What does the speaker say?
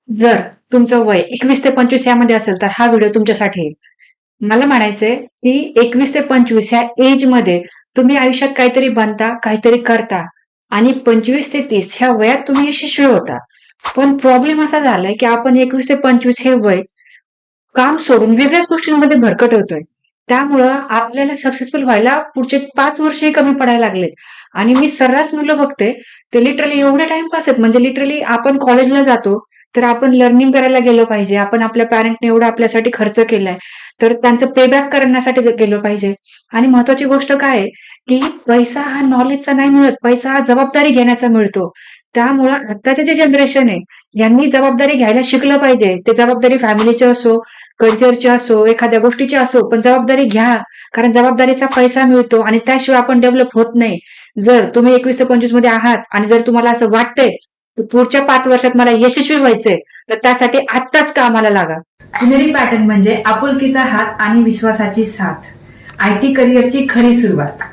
जर तुमचं वय 21 ते 25 यामध्ये असेल तर हा व्हिडिओ तुमच्यासाठी आहे. मला म्हणायचंय की 21 ते 25 ह्या एजमध्ये तुम्ही आयुष्यात काहीतरी बनता, काहीतरी करता आणि 25 ते 30 ह्या वयात तुम्ही यशस्वी होता. पण प्रॉब्लेम असा झालाय की आपण 21 ते 25 हे वय काम सोडून वेगळ्याच गोष्टींमध्ये भरकटवतोय. त्यामुळं आपल्याला सक्सेसफुल व्हायला पुढचे 5 वर्षही कमी पडायला लागलेत. आणि मी सर्रास मुलं बघते, ते लिटरली एवढे टाईमपास आहेत म्हणजे लिटरली आपण कॉलेजला जातो, तर आपण लर्निंग करायला गेलो पाहिजे. आपण आपल्या पॅरेंटने एवढा आपल्यासाठी खर्च केलाय, तर त्यांचं पेबॅक करण्यासाठी गेलो पाहिजे. आणि महत्त्वाची गोष्ट काय आहे, की पैसा हा नॉलेजचा नाही मिळत, पैसा हा जबाबदारी घेण्याचा मिळतो. त्यामुळं आत्ताचे जे जनरेशन आहे, यांनी जबाबदारी घ्यायला शिकलं पाहिजे. ते जबाबदारी फॅमिलीची असो, करिअरची असो, एखाद्या गोष्टीची असो, पण जबाबदारी घ्या. कारण जबाबदारीचा पैसा मिळतो आणि त्याशिवाय आपण डेव्हलप होत नाही. जर तुम्ही 21 ते 25 मध्ये आहात आणि जर तुम्हाला असं वाटतंय, की पुढच्या 5 वर्षात मला यशस्वी व्हायचंय, तर त्यासाठी आत्ताच कामाला लागा. पुणेरी पॅटर्न म्हणजे आपुलकीचा हात आणि विश्वासाची साथ. आयटी करिअरची खरी सुरुवात.